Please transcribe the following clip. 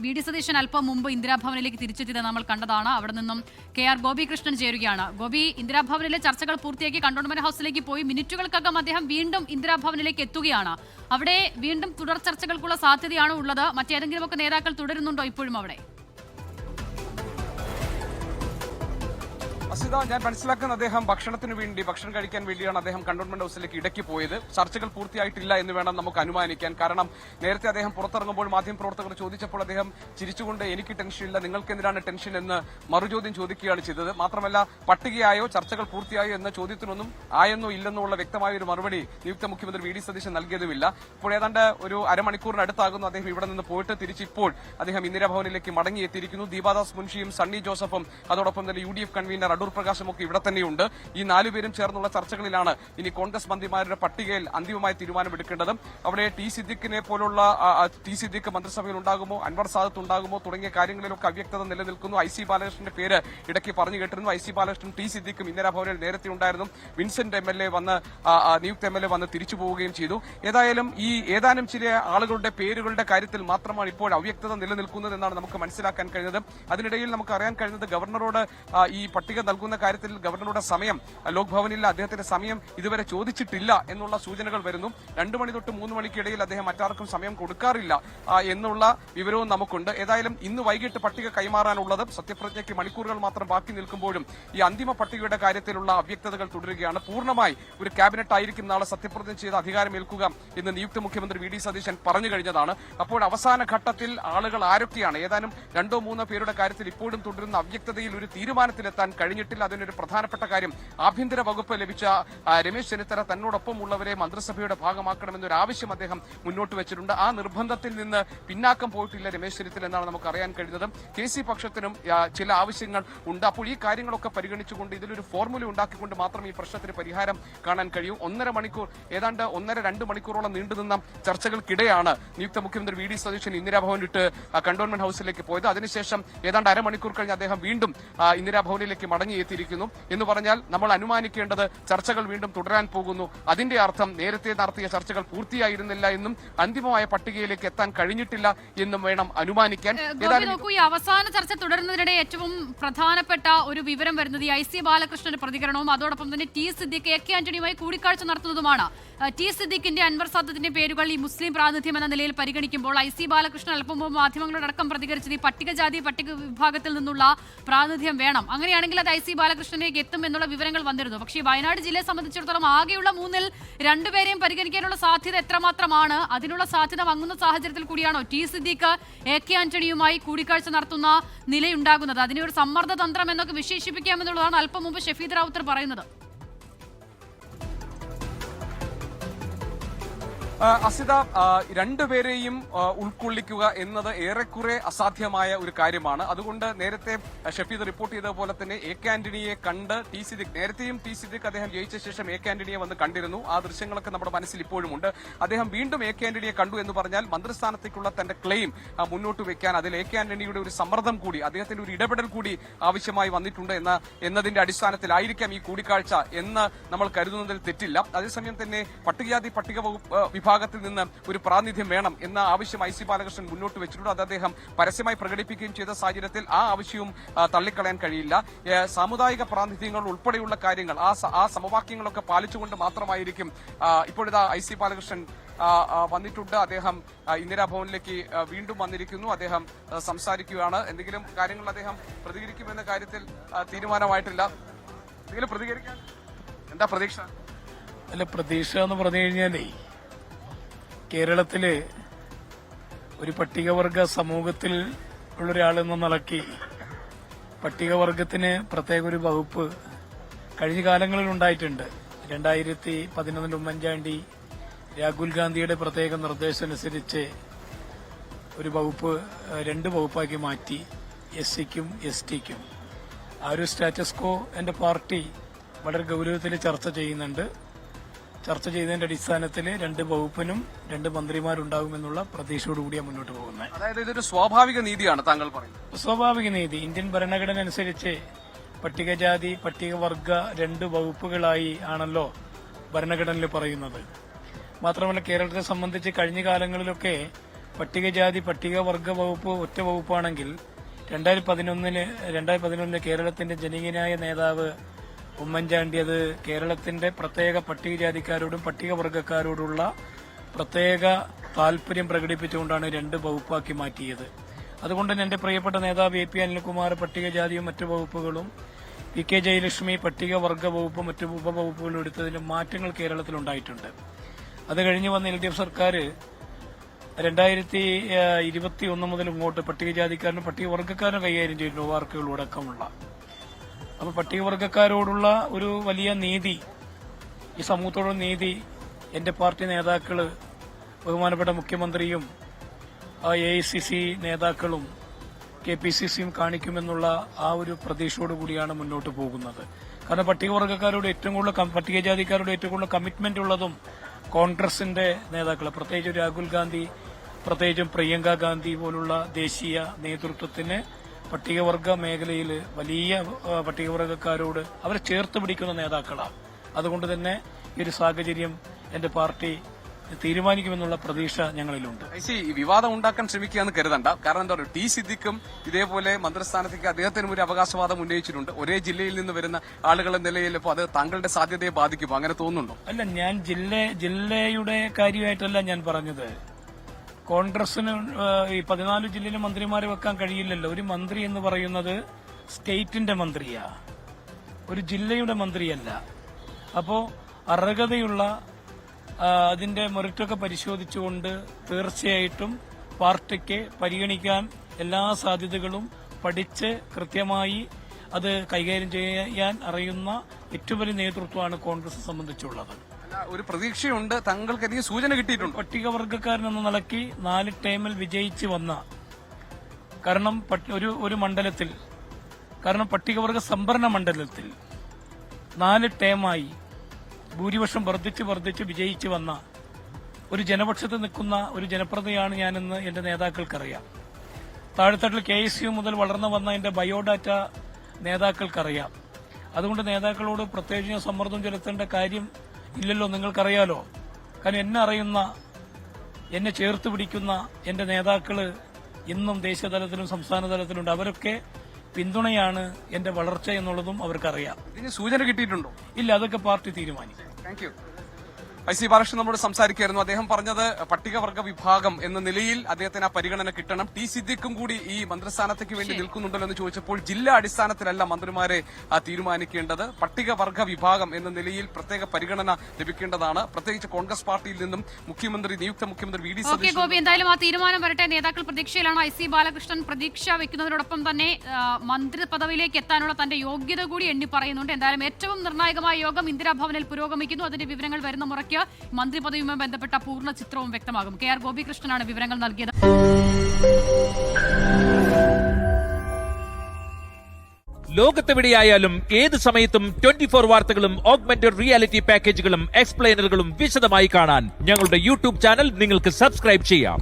VD. Satheesan അല്പം മുമ്പ് ഇന്ദിരാഭവനിലേക്ക് തിരിച്ചെത്തിയത് നമ്മൾ കണ്ടതാണ്. അവിടെ നിന്നും കെ.ആർ. ഗോപികൃഷ്ണൻ ചേരുകയാണ്. ഗോപി, ഇന്ദിരാഭവനിലെ ചർച്ചകൾ പൂർത്തിയാക്കി കണ്ടോൺമെന്റ് ഹൌസിലേക്ക് പോയി മിനിറ്റുകൾക്കകം അദ്ദേഹം വീണ്ടും ഇന്ദിരാഭവനിലേക്ക് എത്തുകയാണ്. അവിടെ വീണ്ടും തുടർ ചർച്ചകൾക്കുള്ള സാധ്യതയാണ് ഉള്ളത്. മറ്റേതെങ്കിലുമൊക്കെ നേതാക്കൾ തുടരുന്നുണ്ടോ ഇപ്പോഴും അവിടെ? അസിത, ഞാൻ മനസ്സിലാക്കുന്ന അദ്ദേഹം ഭക്ഷണം കഴിക്കാൻ വേണ്ടിയാണ് അദ്ദേഹം കണ്ടോൺമെന്റ് ഹൌസിലേക്ക് ഇടയ്ക്ക് പോയത്. ചർച്ചകൾ പൂർത്തിയായിട്ടില്ല എന്ന് വേണം നമുക്ക് അനുമാനിക്കാൻ. കാരണം നേരത്തെ അദ്ദേഹം പുറത്തിറങ്ങുമ്പോൾ മാധ്യമപ്രവർത്തകർ ചോദിച്ചപ്പോൾ അദ്ദേഹം ചിരിച്ചുകൊണ്ട് എനിക്ക് ടെൻഷനില്ല, നിങ്ങൾക്ക് എന്തിനാണ് ടെൻഷൻ എന്ന് മറുചോദ്യം ചോദിക്കുകയാണ് ചെയ്തത്. മാത്രമല്ല, പട്ടികയായോ ചർച്ചകൾ പൂർത്തിയായോ എന്ന ചോദ്യത്തിനൊന്നും ആയെന്നോ ഇല്ലെന്നോ ഉള്ള വ്യക്തമായ ഒരു മറുപടി നിയുക്ത മുഖ്യമന്ത്രി വി.ഡി. സതീശൻ നൽകിയതുമില്ല. ഇപ്പോൾ ഏതാണ്ട് ഒരു അരമണിക്കൂറിനടുത്താകുന്നു അദ്ദേഹം ഇവിടെ നിന്ന് പോയിട്ട് തിരിച്ചിപ്പോൾ അദ്ദേഹം ഇന്ദിരാഭവനിലേക്ക് മടങ്ങിയെത്തിയിരിക്കുന്നു. ദീപാദാസ് മുൻഷിയും സണ്ണി ജോസഫും അതോടൊപ്പം തന്നെ UDF കൺവീനർ അടൂർ പ്രകാശും ഒക്കെ ഇവിടെ തന്നെയുണ്ട്. ഈ നാലുപേരും ചേർന്നുള്ള ചർച്ചകളിലാണ് ഇനി കോൺഗ്രസ് മന്ത്രിമാരുടെ പട്ടികയിൽ അന്തിമമായ തീരുമാനമെടുക്കേണ്ടത്. അവിടെ ടി സിദ്ദിഖ് മന്ത്രിസഭയിൽ ഉണ്ടാകുമോ, അൻവർ സാദത്ത് ഉണ്ടാകുമോ തുടങ്ങിയ കാര്യങ്ങളിലൊക്കെ അവ്യക്തത നിലനിൽക്കുന്നു. IC ബാലകൃഷ്ണന്റെ പേര് ഇടയ്ക്ക് പറഞ്ഞു കേട്ടിരുന്നു. IC ബാലകൃഷ്ണൻ ടി സിദ്ദിഖും ഇന്ദിരാഭവനിൽ നേരത്തെ ഉണ്ടായിരുന്നു. വിൻസെന്റ് MLA വന്ന് നിയുക്ത MLA വന്ന് തിരിച്ചു പോവുകയും ചെയ്തു. ഏതായാലും ഈ ഏതാനും ചില ആളുകളുടെ പേരുകളുടെ കാര്യത്തിൽ മാത്രമാണ് ഇപ്പോൾ അവ്യക്തത നിലനിൽക്കുന്നത് എന്നാണ് നമുക്ക് മനസ്സിലാക്കാൻ കഴിഞ്ഞത്. അതിനിടയിൽ നമുക്ക് അറിയാൻ കഴിഞ്ഞത് ഗവർണറോട് ഈ പട്ടിക നൽകുന്ന കാര്യത്തിൽ ഗവർണറുടെ സമയം ലോക് ഭവനിൽ അദ്ദേഹത്തിന്റെ സമയം ഇതുവരെ ചോദിച്ചിട്ടില്ല എന്നുള്ള സൂചനകൾ വരുന്നു. 2 മണി തൊട്ട് 3 മണിക്കിടയിൽ അദ്ദേഹം മറ്റാർക്കും സമയം കൊടുക്കാറില്ല എന്നുള്ള വിവരവും നമുക്കുണ്ട്. ഏതായാലും ഇന്ന് വൈകിട്ട് പട്ടിക കൈമാറാനുള്ളത് സത്യപ്രതിജ്ഞയ്ക്ക് മണിക്കൂറുകൾ മാത്രം ബാക്കി നിൽക്കുമ്പോഴും ഈ അന്തിമ പട്ടികയുടെ കാര്യത്തിലുള്ള അവ്യക്തതകൾ തുടരുകയാണ്. പൂർണ്ണമായി ഒരു ക്യാബിനറ്റ് ആയിരിക്കും നാളെ സത്യപ്രതിജ്ഞ ചെയ്ത് അധികാരമേൽക്കുക എന്ന് നിയുക്ത മുഖ്യമന്ത്രി വി.ഡി. സതീശൻ പറഞ്ഞു കഴിഞ്ഞതാണ്. അപ്പോൾ അവസാന ഘട്ടത്തിൽ ആളുകൾ ആരൊക്കെയാണ്, ഏതാനും 2-3 പേരുടെ കാര്യത്തിൽ ഇപ്പോഴും തുടരുന്ന അവ്യക്തതയിൽ ഒരു തീരുമാനത്തിലെത്താൻ കഴിഞ്ഞിട്ടില്ല. അതിനൊരു പ്രധാനപ്പെട്ട കാര്യം, ആഭ്യന്തര വകുപ്പ് ലഭിച്ച രമേശ് ചെന്നിത്തല തന്നോടൊപ്പമുള്ളവരെ മന്ത്രിസഭയുടെ ഭാഗമാക്കണമെന്നൊരു ആവശ്യം അദ്ദേഹം മുന്നോട്ട് വെച്ചിട്ടുണ്ട്. ആ നിർബന്ധത്തിൽ നിന്ന് പിന്നാക്കം പോയിട്ടില്ല രമേശ് ചെന്നിത്തല എന്നാണ് നമുക്ക് അറിയാൻ കഴിഞ്ഞത്. KC പക്ഷത്തിനും ചില ആവശ്യങ്ങൾ ഉണ്ട്. അപ്പോൾ ഈ കാര്യങ്ങളൊക്കെ പരിഗണിച്ചുകൊണ്ട് ഇതിലൊരു ഫോർമുല ഉണ്ടാക്കിക്കൊണ്ട് മാത്രം ഈ പ്രശ്നത്തിന് പരിഹാരം കാണാൻ കഴിയും. 1.5 മണിക്കൂർ, ഏതാണ്ട് 1.5-2 മണിക്കൂറോളം നീണ്ടുനിന്ന ചർച്ചകൾക്കിടെയാണ് നിയുക്ത മുഖ്യമന്ത്രി വി.ഡി. സതീശൻ ഇന്ദിരാഭവൻ വിട്ട് കണ്ടോൺമെന്റ് ഹൌസിലേക്ക് പോയത്. അതിനുശേഷം ഏതാണ്ട് അരമണിക്കൂർ കഴിഞ്ഞ് അദ്ദേഹം വീണ്ടും ഇന്ദിരാഭവനിലേക്ക് മടങ്ങിയെത്തിയിരിക്കുന്നു. എന്ന് പറഞ്ഞാൽ നമ്മൾ അനുമാനിക്കേണ്ടത് ചർച്ചകൾ വീണ്ടും തുടരാൻ പോകുന്നു. അതിന്റെ അർത്ഥം നേരത്തെ നടത്തിയ ചർച്ചകൾ പൂർത്തിയായിരുന്നില്ല എന്നും അന്തിമമായ പട്ടികയിലേക്ക് എത്താൻ കഴിഞ്ഞിട്ടില്ല എന്നും വേണം അനുമാനിക്കാൻ. ഈ അവസാന ചർച്ച തുടരുന്നതിനിടെ ഏറ്റവും പ്രധാനപ്പെട്ട ഒരു വിവരം വരുന്നത് ഈ IC ബാലകൃഷ്ണന്റെ പ്രതികരണവും അതോടൊപ്പം തന്നെ ടി സിദ്ദിഖ് AK ആന്റണിയുമായി കൂടിക്കാഴ്ച നടത്തുന്നതുമാണ്. ടി സിദ്ദിഖിന്റെ അൻവർ സാദത്തിന്റെ പേരുകൾ ഈ മുസ്ലിം പ്രാതിനിധ്യം എന്ന നിലയിൽ പരിഗണിക്കുമ്പോൾ IC ബാലകൃഷ്ണൻ അല്പം മുമ്പ് മാധ്യമങ്ങളോടക്കം പ്രതികരിച്ചത് ഈ പട്ടികജാതി പട്ടിക വിഭാഗത്തിൽ നിന്നുള്ള പ്രാതിനിധ്യം വേണം, അങ്ങനെയാണെങ്കിൽ അത് IC ബാലകൃഷ്ണനിലേക്ക് എത്തും എന്നുള്ള വിവരങ്ങൾ വന്നിരുന്നു. പക്ഷേ വയനാട് ജില്ലയെ സംബന്ധിച്ചിടത്തോളം ആകെയുള്ള 3-ൽ 2 പേരെയും പരിഗണിക്കാനുള്ള സാധ്യത എത്രമാത്രമാണ്? അതിനുള്ള സാധ്യത മങ്ങുന്ന സാഹചര്യത്തിൽ കൂടിയാണോ ടി സിദ്ദിഖ് AK ആന്റണിയുമായി കൂടിക്കാഴ്ച നടത്തുന്ന നിലയുണ്ടാകുന്നത്? അതിനെ ഒരു സമ്മർദ്ദ തന്ത്രം എന്നൊക്കെ വിശേഷിപ്പിക്കാമെന്നുള്ളതാണ് അല്പം മുമ്പ് ഷഫീദ് റാവുത്തർ പറയുന്നത്. അസിത, രണ്ടുപേരെയും ഉൾക്കൊള്ളിക്കുക എന്നത് ഏറെക്കുറെ അസാധ്യമായ ഒരു കാര്യമാണ്. അതുകൊണ്ട് നേരത്തെ ഷഫീദ് റിപ്പോർട്ട് ചെയ്തതുപോലെ തന്നെ AK ആന്റണിയെ കണ്ട് ടി സിദ്ദിഖ്, നേരത്തെയും ടി സിദ്ദിഖ് അദ്ദേഹം ജയിച്ച ശേഷം AK ആന്റണിയെ വന്ന് കണ്ടിരുന്നു. ആ ദൃശ്യങ്ങളൊക്കെ നമ്മുടെ മനസ്സിൽ ഇപ്പോഴുമുണ്ട്. അദ്ദേഹം വീണ്ടും AK ആന്റണിയെ കണ്ടു എന്ന് പറഞ്ഞാൽ മന്ത്രിസ്ഥാനത്തേക്കുള്ള തന്റെ ക്ലെയിം മുന്നോട്ട് വെക്കാൻ അതിൽ AK ആന്റണിയുടെ ഒരു സമ്മർദ്ദം കൂടി, അദ്ദേഹത്തിന്റെ ഒരു ഇടപെടൽ കൂടി ആവശ്യമായി വന്നിട്ടുണ്ട് എന്നതിന്റെ അടിസ്ഥാനത്തിലായിരിക്കാം ഈ കൂടിക്കാഴ്ച എന്ന് നമ്മൾ കരുതുന്നതിൽ തെറ്റില്ല. അതേസമയം തന്നെ പട്ടികജാതി പട്ടിക വിഭാഗത്തിൽ നിന്ന് ഒരു പ്രാതിനിധ്യം വേണം എന്ന ആവശ്യം IC ബാലകൃഷ്ണൻ മുന്നോട്ട് വെച്ചിട്ടുണ്ട്. അത് അദ്ദേഹം പരസ്യമായി പ്രകടിപ്പിക്കുകയും ചെയ്ത സാഹചര്യത്തിൽ ആ ആവശ്യവും തള്ളിക്കളയാൻ കഴിയില്ല. സാമുദായിക പ്രാതിനിധ്യങ്ങൾ ഉൾപ്പെടെയുള്ള കാര്യങ്ങൾ ആ സമവാക്യങ്ങളൊക്കെ പാലിച്ചുകൊണ്ട് മാത്രമായിരിക്കും. ഇപ്പോഴിതാ IC ബാലകൃഷ്ണൻ വന്നിട്ടുണ്ട്. അദ്ദേഹം ഇന്ദിരാഭവനിലേക്ക് വീണ്ടും വന്നിരിക്കുന്നു. അദ്ദേഹം സംസാരിക്കുകയാണ്. എന്തെങ്കിലും കാര്യങ്ങൾ അദ്ദേഹം പ്രതികരിക്കുമെന്ന കാര്യത്തിൽ തീരുമാനമായിട്ടില്ല. എന്തെങ്കിലും പ്രതികരിക്കാൻ എന്താ പ്രതീക്ഷ? അല്ല, പ്രതീക്ഷ എന്ന് പറഞ്ഞു കഴിഞ്ഞാലേ കേരളത്തില് ഒരു പട്ടികവർഗ സമൂഹത്തിൽ ഉള്ളൊരാളെന്ന നിലയ്ക്ക് പട്ടികവർഗത്തിന് പ്രത്യേക ഒരു വകുപ്പ് കഴിഞ്ഞ കാലങ്ങളിൽ ഉണ്ടായിട്ടുണ്ട്. 2011 ഉമ്മൻചാണ്ടി രാഹുൽ ഗാന്ധിയുടെ പ്രത്യേക നിർദ്ദേശം അനുസരിച്ച് ഒരു വകുപ്പ് 2 വകുപ്പാക്കി മാറ്റി, SCക്കും STക്കും. ആ ഒരു സ്റ്റാറ്റസ് കോ എന്റെ പാർട്ടി വളരെ ഗൌരവത്തിൽ ചർച്ച ചെയ്യുന്നുണ്ട്. ചർച്ച ചെയ്തതിന്റെ അടിസ്ഥാനത്തിൽ 2 വകുപ്പിനും 2 മന്ത്രിമാരുണ്ടാകുമെന്നുള്ള പ്രതീക്ഷയോടുകൂടിയാണ് മുന്നോട്ട് പോകുന്നത്. അതായത് ഇതൊരു സ്വാഭാവിക നീതിയാണ് താങ്കൾ പറയുന്നത്? സ്വാഭാവിക നീതി. ഇന്ത്യൻ ഭരണഘടന അനുസരിച്ച് പട്ടികജാതി പട്ടികവർഗ 2 വകുപ്പുകളായി ആണല്ലോ ഭരണഘടനയിൽ പറയുന്നത്. മാത്രമല്ല കേരളത്തെ സംബന്ധിച്ച് കഴിഞ്ഞ കാലങ്ങളിലൊക്കെ പട്ടികജാതി പട്ടികവർഗ വകുപ്പ് ഒറ്റ വകുപ്പാണെങ്കിൽ 2011 കേരളത്തിന്റെ ജനകീയനായ നേതാവ് ഉമ്മൻചാണ്ടി അത് കേരളത്തിന്റെ പ്രത്യേക പട്ടികജാതിക്കാരോടും പട്ടികവർഗക്കാരോടുള്ള പ്രത്യേക താൽപര്യം പ്രകടിപ്പിച്ചുകൊണ്ടാണ് 2 വകുപ്പാക്കി മാറ്റിയത്. അതുകൊണ്ട് തന്നെ എന്റെ പ്രിയപ്പെട്ട നേതാവ് AP അനിൽകുമാർ പട്ടികജാതിയും മറ്റു വകുപ്പുകളും, PK ജയലക്ഷ്മി പട്ടികവർഗ വകുപ്പും മറ്റു ഉപവകുപ്പുകളും എടുത്തതിൽ മാറ്റങ്ങൾ കേരളത്തിലുണ്ടായിട്ടുണ്ട്. അത് കഴിഞ്ഞ് വന്ന LDF സർക്കാർ 2021 മുതൽ ഇങ്ങോട്ട് പട്ടികജാതിക്കാരനും പട്ടികവർഗക്കാരനും കൈകാര്യം ചെയ്യുന്നു വാർക്കുകളടക്കമുള്ള. അപ്പൊ പട്ടികവർഗക്കാരോടുള്ള ഒരു വലിയ നീതി, ഈ സമൂഹത്തോടുള്ള നീതി എന്റെ പാർട്ടി നേതാക്കള്, ബഹുമാനപ്പെട്ട മുഖ്യമന്ത്രിയും AICC നേതാക്കളും KPCCയും കാണിക്കുമെന്നുള്ള ആ ഒരു പ്രതീക്ഷയോടുകൂടിയാണ് മുന്നോട്ട് പോകുന്നത്. കാരണം പട്ടികവർഗക്കാരോട് ഏറ്റവും കൂടുതൽ, പട്ടികജാതിക്കാരോട് ഏറ്റവും കൂടുതൽ കമ്മിറ്റ്മെന്റ് ഉള്ളതും കോൺഗ്രസിന്റെ നേതാക്കൾ, പ്രത്യേകിച്ച് രാഹുൽ ഗാന്ധി, പ്രത്യേകിച്ചും പ്രിയങ്ക ഗാന്ധി പോലുള്ള ദേശീയ നേതൃത്വത്തിന് പട്ടികവർഗ മേഖലയിൽ വലിയ പട്ടികവർഗക്കാരോട് അവരെ ചേർത്ത് പിടിക്കുന്ന നേതാക്കളാണ്. അതുകൊണ്ട് തന്നെ ഈ ഒരു സാഹചര്യം എന്റെ പാർട്ടി തീരുമാനിക്കുമെന്നുള്ള പ്രതീക്ഷ ഞങ്ങളിലുണ്ട്. വിവാദം ഉണ്ടാക്കാൻ ശ്രമിക്കുകയെന്ന് കരുതണ്ട. കാരണം എന്താ പറയുക, T സിദ്ദിഖും ഇതേപോലെ മന്ത്രിസ്ഥാനത്തേക്ക് അദ്ദേഹത്തിനും ഒരു അവകാശവാദം ഉന്നയിച്ചിട്ടുണ്ട്. ഒരേ ജില്ലയിൽ നിന്ന് വരുന്ന ആളുകളുടെ നിലയിൽ ഇപ്പോൾ അത് താങ്കളുടെ സാധ്യതയെ ബാധിക്കുമോ? അങ്ങനെ തോന്നുന്നുണ്ടോ? അല്ല, ഞാൻ ജില്ലയുടെ കാര്യമായിട്ടല്ല ഞാൻ പറഞ്ഞത്. കോൺഗ്രസിന് ഈ 14 ജില്ലയിൽ മന്ത്രിമാരെ വെക്കാൻ കഴിയില്ലല്ലോ. ഒരു മന്ത്രി എന്ന് പറയുന്നത് സ്റ്റേറ്റിന്റെ മന്ത്രിയാ, ഒരു ജില്ലയുടെ മന്ത്രിയല്ല. അപ്പോ അർഹതയുള്ള അതിന്റെ മെറിറ്റൊക്കെ പരിശോധിച്ചുകൊണ്ട് തീർച്ചയായിട്ടും പാർട്ടിക്ക് പരിഗണിക്കാൻ എല്ലാ സാധ്യതകളും പഠിച്ച് കൃത്യമായി അത് കൈകാര്യം ചെയ്യാൻ അറിയുന്ന ഏറ്റവും വലിയ നേതൃത്വമാണ് കോൺഗ്രസ് സംബന്ധിച്ചുള്ളത്. ഒരു പ്രതീക്ഷയുണ്ട്, താങ്കൾക്ക് എന്തെങ്കിലും സൂചന കിട്ടിയിട്ടുണ്ട്? പട്ടികവർഗക്കാരനെന്ന നിലയ്ക്ക് 4 ടൈമിൽ വിജയിച്ച് വന്ന, കാരണം ഒരു മണ്ഡലത്തിൽ, കാരണം പട്ടികവർഗ സംവരണ മണ്ഡലത്തിൽ 4 ടൈമായി ഭൂരിപക്ഷം വർദ്ധിച്ച് വിജയിച്ചു വന്ന ഒരു ജനപക്ഷത്ത് നിൽക്കുന്ന ഒരു ജനപ്രതിയാണ് ഞാനെന്ന് എന്റെ നേതാക്കൾക്കറിയാം. താഴെത്തട്ടിൽ KSU മുതൽ വളർന്നു വന്ന എന്റെ ബയോഡാറ്റ നേതാക്കൾക്കറിയാം. അതുകൊണ്ട് നേതാക്കളോട് പ്രത്യേകിച്ച് സമ്മർദ്ദം ചെലുത്തേണ്ട കാര്യം ഇല്ലല്ലോ, നിങ്ങൾക്കറിയാലോ. കാരണം എന്നെ അറിയുന്ന, എന്നെ ചേർത്ത് പിടിക്കുന്ന എന്റെ നേതാക്കള് ഇന്നും ദേശീയതലത്തിലും സംസ്ഥാന തലത്തിലുണ്ട്. അവരൊക്കെ പിന്തുണയാണ് എന്റെ വളർച്ച എന്നുള്ളതും അവർക്കറിയാം. ഇതിന് സൂചന കിട്ടിയിട്ടുണ്ടോ? ഇല്ല, അതൊക്കെ പാർട്ടി തീരുമാനിക്കും. Thank you. IC ബാലകൃഷ്ണൻ നമ്മോട് സംസാരിക്കുകയായിരുന്നു. അദ്ദേഹം പറഞ്ഞത് പട്ടികവർഗ വിഭാഗം എന്ന നിലയിൽ അദ്ദേഹത്തിന് ആ പരിഗണന കിട്ടണം. T സിദ്ദിഖും കൂടി ഈ മന്ത്രിസ്ഥാനത്തേക്ക് വേണ്ടി നിൽക്കുന്നുണ്ടല്ലോ എന്ന് ചോദിച്ചപ്പോൾ ജില്ലാ അടിസ്ഥാനത്തിലല്ല മന്ത്രിമാരെ തീരുമാനിക്കേണ്ടത്, പട്ടികവർഗ വിഭാഗം എന്ന നിലയിൽ പ്രത്യേക പരിഗണന ലഭിക്കേണ്ടതാണ്. പ്രത്യേകിച്ച് കോൺഗ്രസ് പാർട്ടിയിൽ നിന്നും നിയുക്ത മുഖ്യമന്ത്രി VD സതീശൻ. ഗോപി, എന്തായാലും ആ തീരുമാനം വരട്ടെ. നേതാക്കൾ പ്രതീക്ഷയിലാണ്. IC ബാലകൃഷ്ണൻ പ്രതീക്ഷ വെക്കുന്നതിനോടൊപ്പം തന്നെ മന്ത്രി പദവിയിലേക്ക് എത്താനുള്ള തന്റെ യോഗ്യത കൂടി എണ്ണി പറയുന്നുണ്ട്. എന്തായാലും ഏറ്റവും നിർണായകമായ യോഗം ഇന്ദിരാഭവനിൽ പുരോഗമിക്കുന്നു. അതിന്റെ വിവരങ്ങൾ വരുന്ന മുറയ്ക്ക് മന്ത്രി പദവിയുമായി ബന്ധപ്പെട്ട പൂർണ്ണ ചിത്രവും വ്യക്തമാകും. KR ഗോപികൃഷ്ണനാണ് വിവരങ്ങൾ നൽകിയത്. ലോകത്തെവിടെയായാലും ഏത് സമയത്തും 24 വാർത്തകളും ഓഗ്മെന്റഡ് റിയാലിറ്റി പാക്കേജുകളും എക്സ്പ്ലെയിനറുകളും വിശദമായി കാണാൻ ഞങ്ങളുടെ YouTube ചാനൽ നിങ്ങൾക്ക് സബ്സ്ക്രൈബ് ചെയ്യാം.